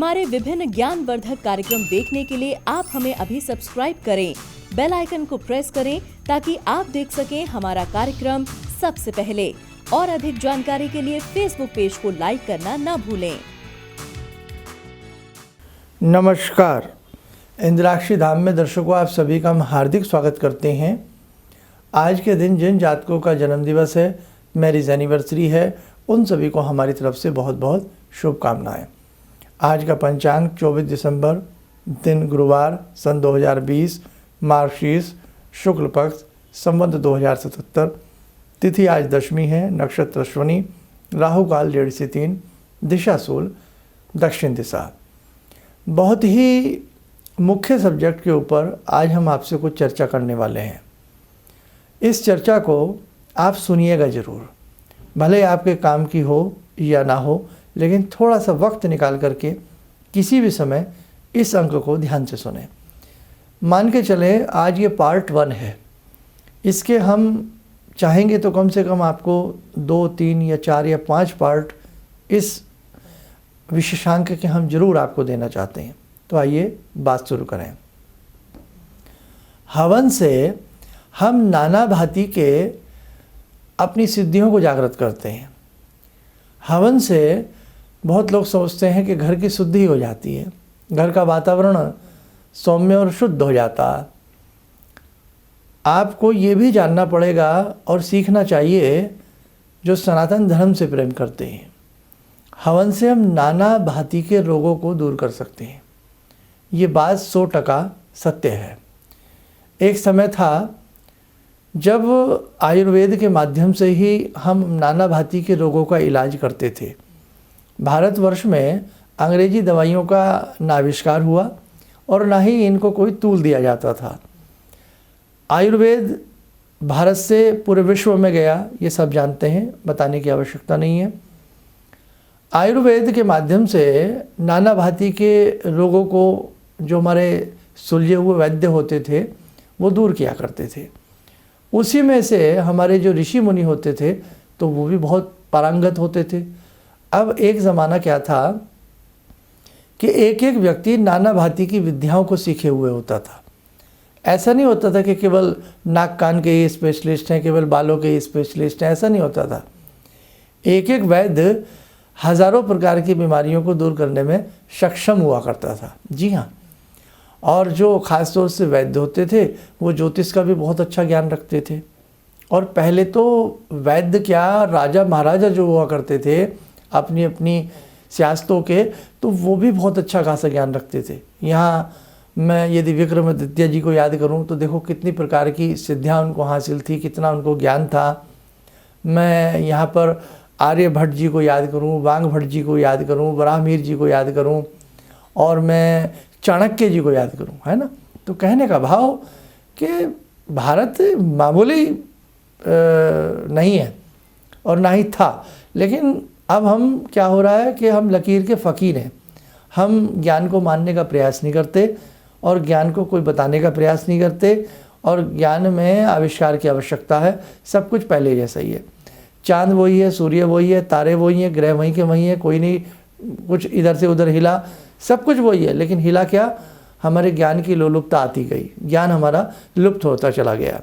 हमारे विभिन्न ज्ञानवर्धक कार्यक्रम देखने के लिए आप हमें अभी सब्सक्राइब करें, बेल आइकन को प्रेस करें ताकि आप देख सकें हमारा कार्यक्रम सबसे पहले। और अधिक जानकारी के लिए फेसबुक पेज को लाइक करना न भूलें। नमस्कार, इंद्राक्षी धाम में दर्शकों आप सभी का हम हार्दिक स्वागत करते हैं। आज के दिन जिन जातकों का जन्म दिवस है, मैरिज एनिवर्सरी है, उन सभी को हमारी तरफ से बहुत बहुत शुभकामनाएं। आज का पंचांग 24 दिसंबर, दिन गुरुवार, सन 2020, मार्गशीर्ष शुक्ल पक्ष, संवत 2077। तिथि आज दशमी है, नक्षत्र अश्विनी, राहु काल 1:30 से 3, दिशा सूल दक्षिण दिशा। बहुत ही मुख्य सब्जेक्ट के ऊपर आज हम आपसे कुछ चर्चा करने वाले हैं। इस चर्चा को आप सुनिएगा ज़रूर, भले आपके काम की हो या ना हो, लेकिन थोड़ा सा वक्त निकाल करके किसी भी समय इस अंक को ध्यान से सुने। मान के चले आज ये पार्ट 1 है, इसके हम चाहेंगे तो कम से कम आपको 2, 3 या 4 या 5 पार्ट इस विशेषांक के हम जरूर आपको देना चाहते हैं। तो आइए बात शुरू करें। हवन से हम नाना भांति के अपनी सिद्धियों को जागृत करते हैं। हवन से बहुत लोग सोचते हैं कि घर की शुद्धि हो जाती है, घर का वातावरण सौम्य और शुद्ध हो जाता है। आपको ये भी जानना पड़ेगा और सीखना चाहिए जो सनातन धर्म से प्रेम करते हैं। हवन से हम नाना भांति के रोगों को दूर कर सकते हैं। ये बात 100% सत्य है। एक समय था जब आयुर्वेद के माध्यम से ही हम नाना भांति के रोगों का इलाज करते थे। भारतवर्ष में अंग्रेजी दवाइयों का ना आविष्कार हुआ और ना ही इनको कोई तूल दिया जाता था। आयुर्वेद भारत से पूरे विश्व में गया, ये सब जानते हैं, बताने की आवश्यकता नहीं है। आयुर्वेद के माध्यम से नाना भांति के रोगों को जो हमारे सुलझे हुए वैद्य होते थे वो दूर किया करते थे। उसी में से हमारे जो ऋषि मुनि होते थे तो वो भी बहुत पारंगत होते थे। अब एक ज़माना क्या था कि एक एक व्यक्ति नाना भांति की विद्याओं को सीखे हुए होता था। ऐसा नहीं होता था कि केवल नाक कान के ही स्पेशलिस्ट हैं, केवल बालों के ही स्पेशलिस्ट हैं, ऐसा नहीं होता था। एक एक वैद्य हज़ारों प्रकार की बीमारियों को दूर करने में सक्षम हुआ करता था। जी हाँ, और जो ख़ास तौर से वैद्य होते थे वो ज्योतिष का भी बहुत अच्छा ज्ञान रखते थे। और पहले तो वैद्य क्या, राजा महाराजा जो हुआ करते थे अपनी अपनी सियासतों के, तो वो भी बहुत अच्छा खासा ज्ञान रखते थे। यहाँ मैं यदि विक्रमादित्य जी को याद करूँ तो देखो कितनी प्रकार की सिद्धियाँ उनको हासिल थी, कितना उनको ज्ञान था। मैं यहाँ पर आर्यभट्ट जी को याद करूँ, वांगभट्ट जी को याद करूँ, वराहमिहिर जी को याद करूँ, और मैं चाणक्य जी को याद करूँ, है ना। तो कहने का भाव कि भारत मामूली नहीं है और ना ही था, लेकिन अब हम क्या हो रहा है कि हम लकीर के फ़कीर हैं। हम ज्ञान को मानने का प्रयास नहीं करते और ज्ञान को कोई बताने का प्रयास नहीं करते, और ज्ञान में आविष्कार की आवश्यकता है। सब कुछ पहले जैसा ही है, चांद वही है, सूर्य वही है, तारे वही हैं, ग्रह वहीं के वहीं हैं, कोई नहीं कुछ इधर से उधर हिला, सब कुछ वही है। लेकिन हिला क्या, हमारे ज्ञान की लोलुपता आती गई, ज्ञान हमारा लुप्त होता चला गया।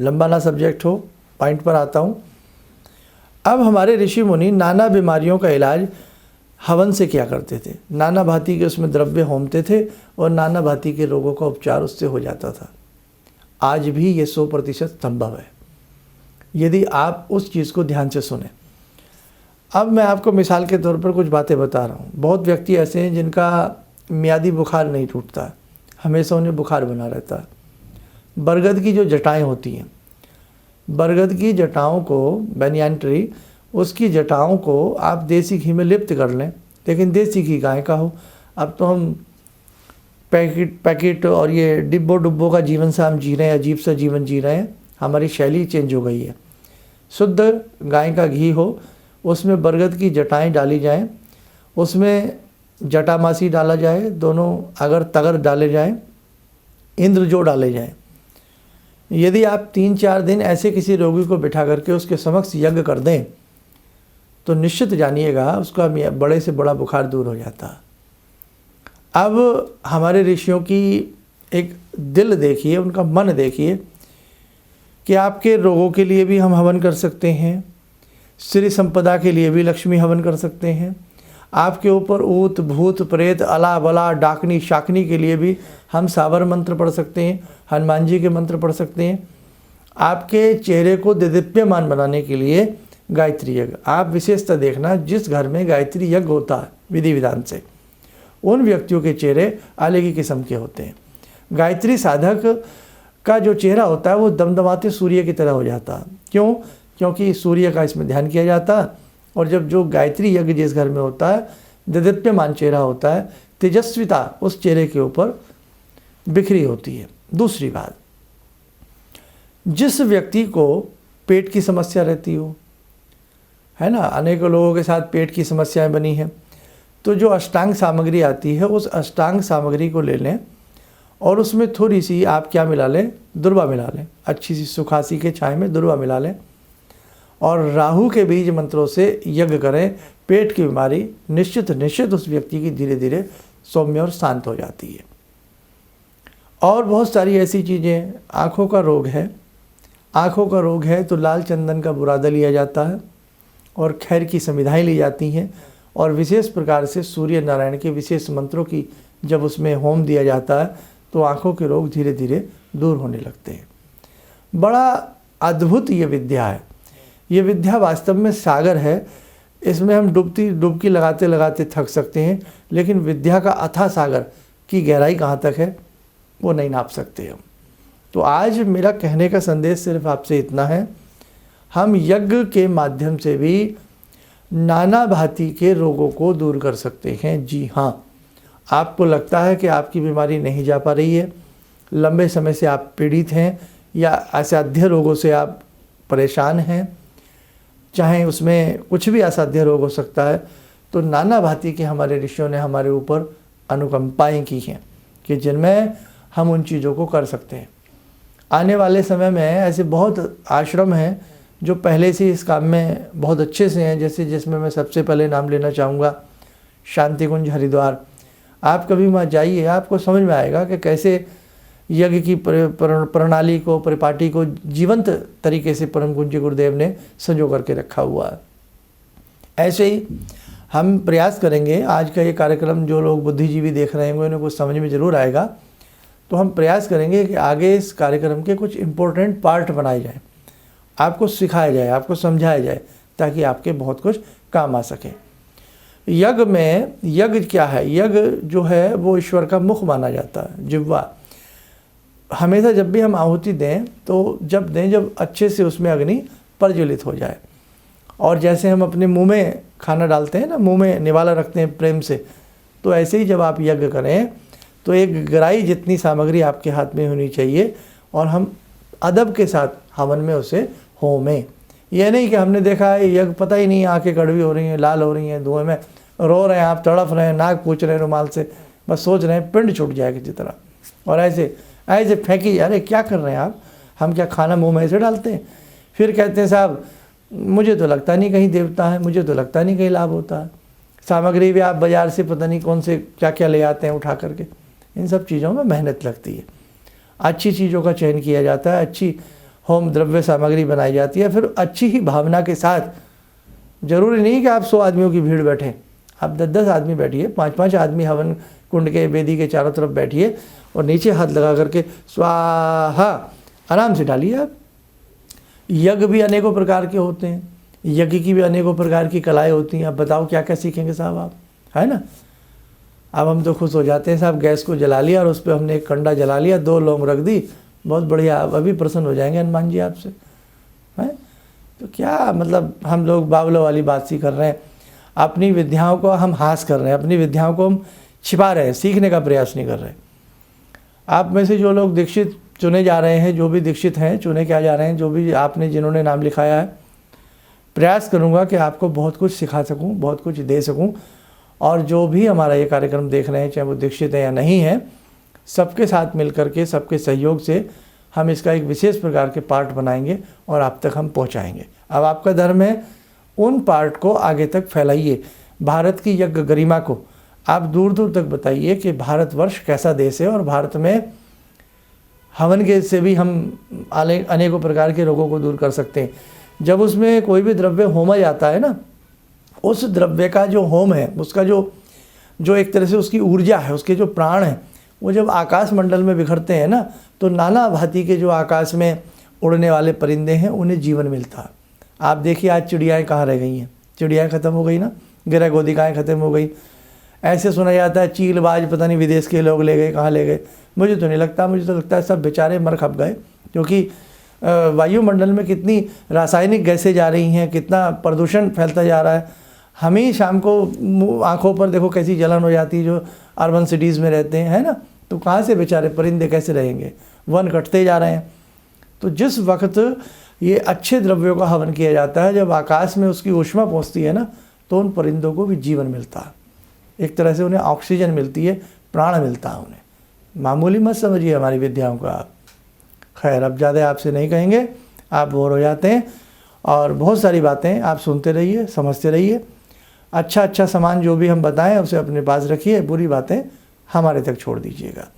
लंबा ना सब्जेक्ट हो, पॉइंट पर आता हूँ। अब हमारे ऋषि मुनि नाना बीमारियों का इलाज हवन से किया करते थे। नाना भांति के उसमें द्रव्य होमते थे और नाना भांति के रोगों का उपचार उससे हो जाता था। आज भी ये 100% संभव है यदि आप उस चीज़ को ध्यान से सुने। अब मैं आपको मिसाल के तौर पर कुछ बातें बता रहा हूँ। बहुत व्यक्ति ऐसे हैं जिनका मियादी बुखार नहीं टूटता, हमेशा उन्हें बुखार बना रहता है। बरगद की जो जटाएँ होती हैं, बरगद की जटाओं को, बैनियान ट्री, उसकी जटाओं को आप देसी घी में लिप्त कर लें, लेकिन देसी घी गाय का हो। अब तो हम पैकेट और ये डिब्बों का जीवन से हम जी रहे हैं, अजीब सा जीवन जी रहे हैं। हमारी शैली चेंज हो गई है। शुद्ध गाय का घी हो, उसमें बरगद की जटाएं डाली जाएं, उसमें जटामासी डाला जाए, दोनों अगर तगर डाले जाएं, इंद्रजो डाले जाएं। यदि आप 3-4 दिन ऐसे किसी रोगी को बिठा करके उसके समक्ष यज्ञ कर दें तो निश्चित जानिएगा उसका बड़े से बड़ा बुखार दूर हो जाता। अब हमारे ऋषियों की एक दिल देखिए, उनका मन देखिए कि आपके रोगों के लिए भी हम हवन कर सकते हैं, श्री संपदा के लिए भी लक्ष्मी हवन कर सकते हैं, आपके ऊपर ऊत भूत प्रेत अला बला डाकनी शाकनी के लिए भी हम सावर मंत्र पढ़ सकते हैं, हनुमान जी के मंत्र पढ़ सकते हैं। आपके चेहरे को देदीप्यमान बनाने के लिए गायत्री यज्ञ, आप विशेषता देखना जिस घर में गायत्री यज्ञ होता है विधि विधान से, उन व्यक्तियों के चेहरे अलग ही किस्म के होते हैं। गायत्री साधक का जो चेहरा होता है वो दमदमाते सूर्य की तरह हो जाता है। क्यों? क्योंकि सूर्य का इसमें ध्यान किया जाता है, और जब जो गायत्री यज्ञ जिस घर में होता है देदीप्यमान चेहरा होता है, तेजस्विता उस चेहरे के ऊपर बिखरी होती है। दूसरी बात, जिस व्यक्ति को पेट की समस्या रहती हो, है ना, अनेकों लोगों के साथ पेट की समस्याएं बनी हैं, तो जो अष्टांग सामग्री आती है उस अष्टांग सामग्री को ले लें और उसमें थोड़ी सी आप क्या मिला लें, दुर्वा मिला लें, अच्छी सी सुखासी के छाए में दुर्वा मिला लें और राहु के बीज मंत्रों से यज्ञ करें। पेट की बीमारी निश्चित उस व्यक्ति की धीरे धीरे सौम्य और शांत हो जाती है। और बहुत सारी ऐसी चीज़ें, आँखों का रोग है तो लाल चंदन का बुरादा लिया जाता है और खैर की समिधाएँ ली जाती हैं, और विशेष प्रकार से सूर्य नारायण के विशेष मंत्रों की जब उसमें होम दिया जाता है तो आँखों के रोग धीरे धीरे दूर होने लगते हैं। बड़ा अद्भुत ये विद्या है। ये विद्या वास्तव में सागर है, इसमें हम डुबकी लगाते लगाते थक सकते हैं, लेकिन विद्या का अथाह सागर की गहराई कहाँ तक है वो नहीं नाप सकते हम। तो आज मेरा कहने का संदेश सिर्फ आपसे इतना है, हम यज्ञ के माध्यम से भी नाना भांति के रोगों को दूर कर सकते हैं। जी हाँ, आपको लगता है कि आपकी बीमारी नहीं जा पा रही है, लंबे समय से आप पीड़ित हैं या असाध्य रोगों से आप परेशान हैं, चाहे उसमें कुछ भी असाध्य रोग हो सकता है, तो नाना भांति के हमारे ऋषियों ने हमारे ऊपर अनुकंपाएँ की हैं कि जिनमें हम उन चीज़ों को कर सकते हैं। आने वाले समय में ऐसे बहुत आश्रम हैं जो पहले से इस काम में बहुत अच्छे से हैं, जैसे जिसमें मैं सबसे पहले नाम लेना चाहूँगा शांति कुंज हरिद्वार। आप कभी वहाँ जाइए, आपको समझ में आएगा कि कैसे यज्ञ की प्रणाली को, परिपाटी को जीवंत तरीके से परम पूज्य गुरुदेव ने संजो करके रखा हुआ है। ऐसे ही हम प्रयास करेंगे, आज का ये कार्यक्रम जो लोग बुद्धिजीवी देख रहे होंगे उन्हें कुछ समझ में ज़रूर आएगा, तो हम प्रयास करेंगे कि आगे इस कार्यक्रम के कुछ इम्पोर्टेंट पार्ट बनाए जाएँ, आपको सिखाया जाए, आपको समझाया जाए, ताकि आपके बहुत कुछ काम आ सके। यज्ञ क्या है? यज्ञ जो है वो ईश्वर का मुख माना जाता है, जिह्वा। हमेशा जब भी हम आहुति दें तो जब अच्छे से उसमें अग्नि प्रज्वलित हो जाए। और जैसे हम अपने मुंह में खाना डालते हैं ना, मुंह में निवाला रखते हैं प्रेम से, तो ऐसे ही जब आप यज्ञ करें तो एक गराई जितनी सामग्री आपके हाथ में होनी चाहिए और हम अदब के साथ हवन में उसे होमें। यह नहीं कि हमने देखा है यज्ञ पता ही नहीं, आंखें कड़वी हो रही हैं, लाल हो रही हैं, धुएं में रो रहे हैं, आप तड़फ रहे हैं, नाक पूछ रहे हैं रुमाल से, बस सोच रहे हैं पिंड छूट जाए किसी तरह, और ऐसे फेंकी, अरे क्या कर रहे हैं आप, हम क्या खाना मुंह में ऐसे डालते हैं? फिर कहते हैं साहब मुझे तो लगता नहीं कहीं देवता है, मुझे तो लगता नहीं कहीं लाभ होता है। सामग्री भी आप बाज़ार से पता नहीं कौन से क्या क्या ले आते हैं उठा करके। इन सब चीज़ों में मेहनत लगती है, अच्छी चीज़ों का चयन किया जाता है, अच्छी होम द्रव्य सामग्री बनाई जाती है, फिर अच्छी ही भावना के साथ। ज़रूरी नहीं कि आप 100 आदमियों की भीड़ बैठें, आप 10-10 आदमी बैठिए, 5-5 आदमी हवन कुंड के वेदी के चारों तरफ बैठिए और नीचे हाथ लगा करके स्वाहा आराम से डालिए। आप यज्ञ भी अनेकों प्रकार के होते हैं, यज्ञ की भी अनेकों प्रकार की कलाएँ होती हैं। अब बताओ क्या क्या सीखेंगे साहब आप, है ना। अब हम तो खुश हो जाते हैं साहब, गैस को जला लिया और उस पर हमने एक कंडा जला लिया, 2 लौंग रख दी, बहुत बढ़िया, अभी प्रसन्न हो जाएंगे हनुमान जी आपसे, हैं। तो क्या मतलब हम लोग बावलों वाली बात सी कर रहे हैं, अपनी विद्याओं को हम हास कर रहे हैं, अपनी विद्याओं को हम छिपा रहे हैं, सीखने का प्रयास नहीं कर रहे। आप में से जो लोग दीक्षित चुने जा रहे हैं, जो भी दीक्षित हैं, चुने क्या जा रहे हैं, जो भी आपने जिन्होंने नाम लिखाया है, प्रयास करूँगा कि आपको बहुत कुछ सिखा सकूँ, बहुत कुछ दे सकूँ। और जो भी हमारा ये कार्यक्रम देख रहे हैं, चाहे वो दीक्षित है या नहीं है, सबके साथ मिल करके, सबके सहयोग से हम इसका एक विशेष प्रकार के पार्ट बनाएंगे और आप तक हम पहुंचाएंगे। अब आपका धर्म है उन पार्ट को आगे तक फैलाइए। भारत की यज्ञ गरिमा को आप दूर दूर तक बताइए कि भारतवर्ष कैसा देश है और भारत में हवन के से भी हम अनेकों प्रकार के रोगों को दूर कर सकते हैं। जब उसमें कोई भी द्रव्य होमा जाता है ना, उस द्रव्य का जो होम है, उसका जो एक तरह से उसकी ऊर्जा है, उसके जो प्राण हैं, वो जब आकाश मंडल में बिखरते हैं ना, तो नाना भांति के जो आकाश में उड़ने वाले परिंदे हैं उन्हें जीवन मिलता है। आप देखिए आज चिड़ियाएँ कहाँ रह गई हैं, चिड़ियाएँ ख़त्म हो गई ना, गिरह गोदिकाएँ ख़त्म हो गई। ऐसे सुना जाता है चीलबाज पता नहीं विदेश के लोग ले गए, कहाँ ले गए, मुझे तो नहीं लगता। मुझे तो लगता है सब बेचारे मर खप गए, क्योंकि वायुमंडल में कितनी रासायनिक गैसें जा रही हैं, कितना प्रदूषण फैलता जा रहा है। हम ही शाम को आँखों पर देखो कैसी जलन हो जाती है जो अर्बन सिटीज़ में रहते हैं, है ना। तो कहाँ से बेचारे परिंदे कैसे रहेंगे, वन कटते जा रहे हैं। तो जिस वक्त ये अच्छे द्रव्यों का हवन किया जाता है, जब आकाश में उसकी ऊष्मा पहुँचती है ना, तो उन परिंदों को भी जीवन मिलता है, एक तरह से उन्हें ऑक्सीजन मिलती है, प्राण मिलता है उन्हें। मामूली मत समझिए हमारी विद्याओं को आप। खैर, अब ज़्यादा आपसे नहीं कहेंगे, आप बोर हो जाते हैं, और बहुत सारी बातें आप सुनते रहिए, समझते रहिए। अच्छा सामान जो भी हम बताएं उसे अपने पास रखिए, बुरी बातें हमारे तक छोड़ दीजिएगा।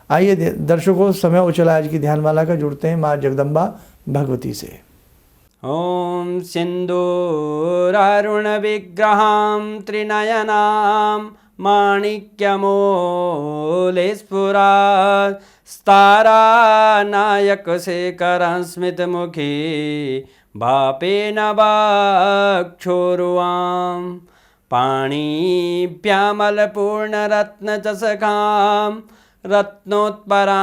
आइए दर्शकों, समय हो चला आज की ध्यानमाला का, जुड़ते हैं माँ जगदम्बा भगवती से। ॐ सिन्दूरारुण विग्रहां त्रिनयनां माणिक्यमूले स्फुरात् स्तारानायकशेखरं स्मितमुखी भापेन वक्षोरुवां पाणिभ्यामलपूर्णरत्नचषकां रत्नोत्परां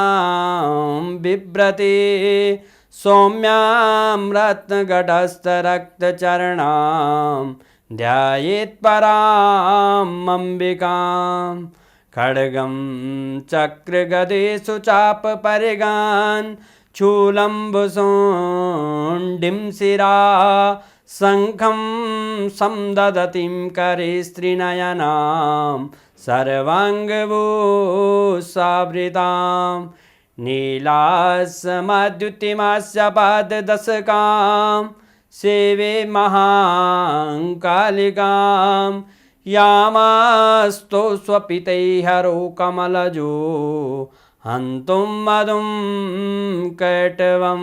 बिभ्रति सौम्यां रत्नगटस्थरक्तचरणां ध्यायेत् पराम् अम्बिकां खड्गं चक्रगदेषु चापपरिगान् चूलम्बुशोण्डिं शिरा शङ्खं समदधतीं करे स्त्रीनयनां सर्वाङ्गभूषावृतां नीलासमद्युतिमास्य पाददशकां सेवे महाकालिकां यामास्तो स्वपितैहरो कमलजो हन्तुं मधुं कैटवं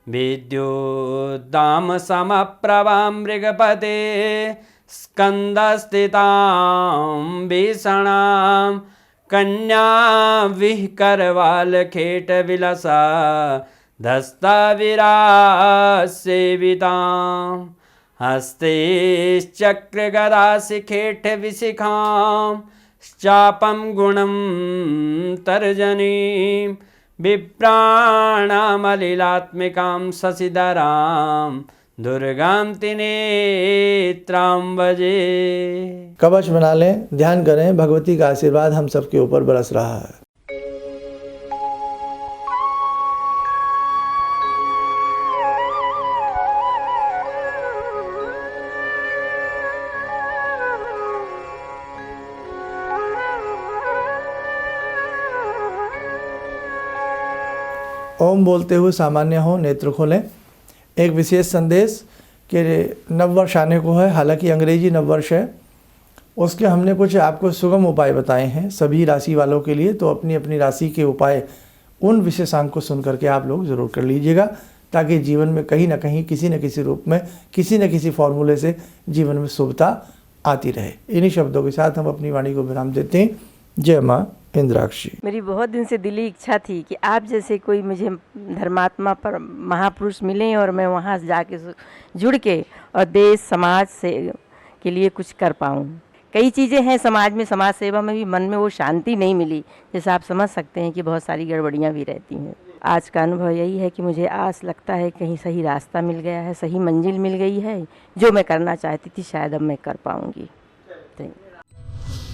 विद्युद्दामसमप्रभां मृगपते स्कन्दस्थितां भीषणां कन्या विहकरवालखेटविलसा धस्ताविरासेवितां हस्तैश्चक्रगदाशिखेटविशिखां चापं गुणं तर्जनीं विप्राणामलिलात्मिकां शशिधरां दुर्गां त्रिनेत्रां भजे। कवच बना लें, ध्यान करें, भगवती का आशीर्वाद हम सबके ऊपर बरस रहा है। ओम बोलते हुए सामान्य हो, नेत्र खोलें। एक विशेष संदेश कि नववर्ष आने को है, हालांकि अंग्रेजी नववर्ष है, उसके हमने कुछ आपको सुगम उपाय बताए हैं सभी राशि वालों के लिए। तो अपनी अपनी राशि के उपाय, उन विशेषांक को सुन करके आप लोग ज़रूर कर लीजिएगा, ताकि जीवन में कहीं ना कहीं, किसी न किसी रूप में, किसी न किसी फॉर्मूले से जीवन में शुभता आती रहे। इन्हीं शब्दों के साथ हम अपनी वाणी को विराम देते हैं। जय माँ इंद्राक्षी। मेरी बहुत दिन से दिली इच्छा थी कि आप जैसे कोई मुझे धर्मात्मा पर महापुरुष मिलें और मैं वहाँ जाके जुड़ के और देश समाज से के लिए कुछ कर पाऊँ। कई चीज़ें हैं समाज में, समाज सेवा में भी मन में वो शांति नहीं मिली, जैसे आप समझ सकते हैं कि बहुत सारी गड़बड़ियाँ भी रहती हैं। आज का अनुभव यही है कि मुझे आस लगता है कहीं सही रास्ता मिल गया है, सही मंजिल मिल गई है, जो मैं करना चाहती थी शायद अब मैं कर पाऊँगी।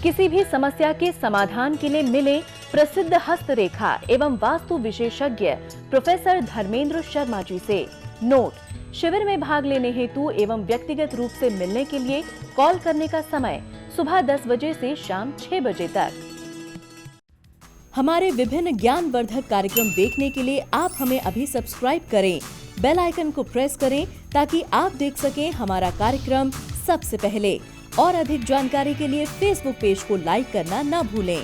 किसी भी समस्या के समाधान के लिए मिले प्रसिद्ध हस्तरेखा एवं वास्तु विशेषज्ञ प्रोफेसर धर्मेंद्र शर्मा जी से। नोट: शिविर में भाग लेने हेतु एवं व्यक्तिगत रूप से मिलने के लिए कॉल करने का समय सुबह 10 बजे से शाम 6 बजे तक। हमारे विभिन्न ज्ञानवर्धक कार्यक्रम देखने के लिए आप हमें अभी सब्सक्राइब करें। बेल आइकन को प्रेस करें ताकि आप देख सकें हमारा कार्यक्रम सबसे पहले। और अधिक जानकारी के लिए फेसबुक पेज को लाइक करना न भूलें।